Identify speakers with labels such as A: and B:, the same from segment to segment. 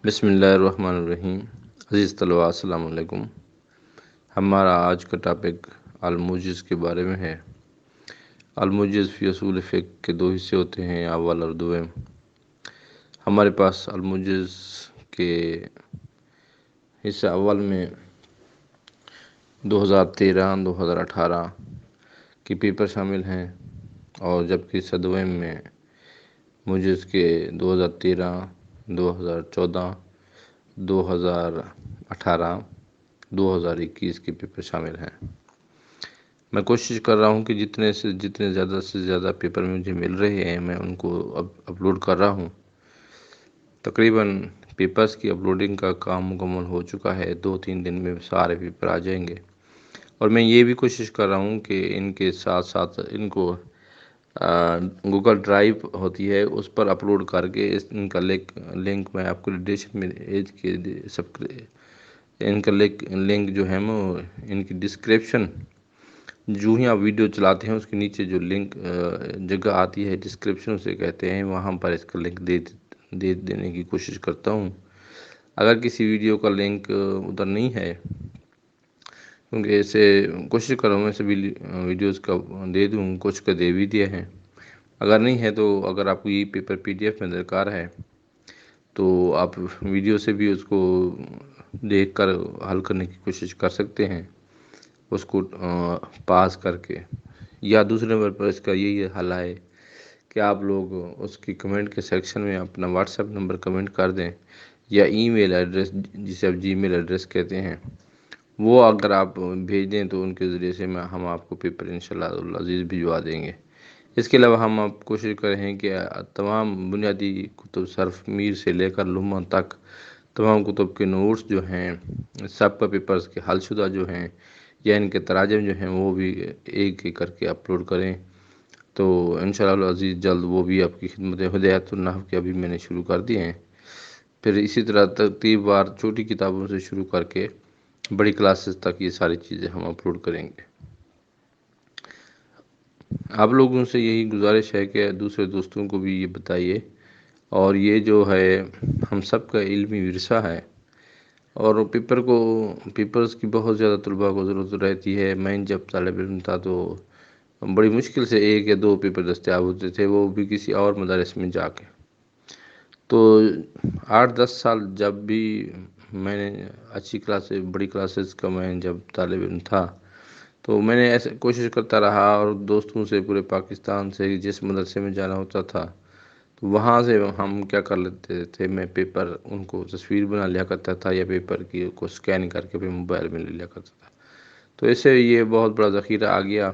A: بسم اللہ الرحمن الرحیم۔ عزیز طلباء السلام علیکم۔ ہمارا آج کا ٹاپک الموجز کے بارے میں ہے۔ الموجز فی اصول فقہ کے دو حصے ہوتے ہیں، اول اور دوم۔ ہمارے پاس الموجز کے حصہ اول میں 2013-2018 کی پیپر شامل ہیں، اور جبکہ حصہ دوم میں موجز کے 2013، 2014، 2018، 2021 کے پیپر شامل ہیں۔ میں کوشش کر رہا ہوں کہ جتنے زیادہ سے زیادہ پیپر مجھے مل رہے ہیں میں ان کو اپلوڈ کر رہا ہوں۔ تقریباً پیپرز کی اپلوڈنگ کا کام مکمل ہو چکا ہے، 2-3 دن میں سارے پیپر آ جائیں گے، اور میں یہ بھی کوشش کر رہا ہوں کہ ان کے ساتھ ساتھ ان کو گوگل ڈرائیو ہوتی ہے اس پر اپلوڈ کر کے ان کا لنک میں آپ کو ڈسکرپشن میں ان کا لنک جو ہے وہ ان کی ڈسکرپشن، جو ہی آپ ویڈیو چلاتے ہیں اس کے نیچے جو لنک جگہ آتی ہے ڈسکرپشن اسے کہتے ہیں، وہاں پر اس کا لنک دے دینے کی کوشش کرتا ہوں۔ اگر کسی ویڈیو کا لنک ادھر نہیں ہے، کیونکہ ایسے کوشش کر رہا ہوں میں سبھی ویڈیوز کا دے دوں، کچھ کا دے بھی دیا ہے۔ اگر نہیں ہے تو اگر آپ کو یہ پیپر PDF میں درکار ہے تو آپ ویڈیو سے بھی اس کو دیکھ کر حل کرنے کی کوشش کر سکتے ہیں، اس کو پاس کر کے۔ یا دوسرے نمبر پر اس کا یہی حل ہے کہ آپ لوگ اس کی کمنٹ کے سیکشن میں اپنا واٹس ایپ نمبر کمنٹ کر دیں، یا ای میل ایڈریس جسے آپ Gmail ایڈریس کہتے ہیں، وہ اگر آپ بھیج دیں تو ان کے ذریعے سے ہم آپ کو پیپر انشاءاللہ العزیز بھجوا دیں گے۔ اس کے علاوہ ہم آپ کوشش کر رہے ہیں کہ تمام بنیادی کتب صرف میر سے لے کر لمہ تک تمام کتب کے نوٹس جو ہیں، سب کا پیپرز کے حل شدہ جو ہیں یا ان کے تراجم جو ہیں وہ بھی ایک ایک کر کے اپلوڈ کریں، تو انشاءاللہ العزیز جلد وہ بھی آپ کی خدمت ہدایت النحو کے ابھی میں نے شروع کر دیے ہیں۔ پھر اسی طرح ترتیب وار چھوٹی کتابوں سے شروع کر کے بڑی کلاسز تک یہ ساری چیزیں ہم اپلوڈ کریں گے۔ آپ لوگوں سے یہی گزارش ہے کہ دوسرے دوستوں کو بھی یہ بتائیے، اور یہ جو ہے ہم سب کا علمی ورثہ ہے، اور پیپرز کی بہت زیادہ طلباء کو ضرورت رہتی ہے۔ میں جب طالب علم تھا تو بڑی مشکل سے 1 یا 2 پیپر دستیاب ہوتے تھے، وہ بھی کسی اور مدارس میں جا کے۔ تو 8-10 سال جب بھی میں نے اچھی کلاسز، بڑی کلاسز کا میں جب طالب علم تھا تو میں نے ایسے کوشش کرتا رہا، اور دوستوں سے پورے پاکستان سے جس مدرسے میں جانا ہوتا تھا تو وہاں سے ہم کیا کر لیتے تھے، میں پیپر ان کو تصویر بنا لیا کرتا تھا، یا پیپر کو سکین کر کے اپنے موبائل میں لے لیا کرتا تھا۔ تو اس سے یہ بہت بڑا ذخیرہ آ گیا،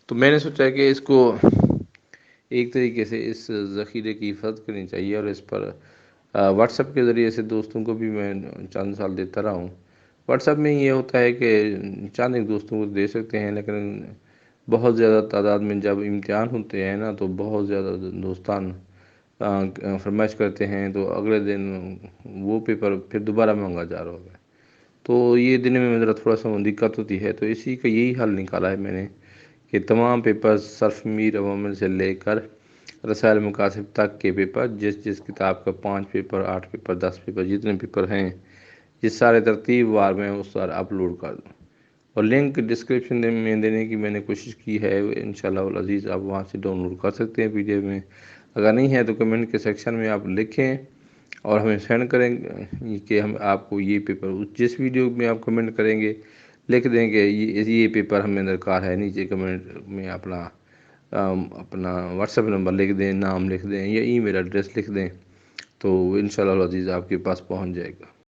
A: تو میں نے سوچا کہ اس کو ایک طریقے سے اس ذخیرے کی حفاظت کرنی چاہیے، اور اس پر واٹس ایپ کے ذریعے سے دوستوں کو بھی میں چند سال دیتا رہا ہوں۔ واٹس ایپ میں یہ ہوتا ہے کہ چند ایک دوستوں کو دے سکتے ہیں، لیکن بہت زیادہ تعداد میں جب امتحان ہوتے ہیں نا تو بہت زیادہ دوستان فرمائش کرتے ہیں، تو اگلے دن وہ پیپر پھر دوبارہ مانگا جا رہا ہوگا، تو یہ دن میں میرا تھوڑا سا دقت ہوتی ہے۔ تو اسی کا یہی حل نکالا ہے میں نے کہ تمام پیپر صرف میر عوامل سے لے کر رسائل مکاتب تک کے پیپر، جس کتاب کا 5 پیپر، 8 پیپر، 10 پیپر، جتنے پیپر ہیں، یہ سارے ترتیب وار میں اس پر اپلوڈ کر دوں، اور لنک ڈسکرپشن میں دینے کی میں نے کوشش کی ہے۔ انشاءاللہ العزیز آپ وہاں سے ڈاؤن لوڈ کر سکتے ہیں PDF میں۔ اگر نہیں ہے تو کمنٹ کے سیکشن میں آپ لکھیں اور ہمیں سینڈ کریں کہ ہم آپ کو یہ پیپر، جس ویڈیو میں آپ کمنٹ کریں گے لکھ دیں کہ یہ پیپر ہمیں درکار ہے، نیچے کمنٹ میں اپنا واٹس ایپ نمبر لکھ دیں، نام لکھ دیں، یا ای میل ایڈریس لکھ دیں، تو انشاءاللہ العزیز آپ کے پاس پہنچ جائے گا۔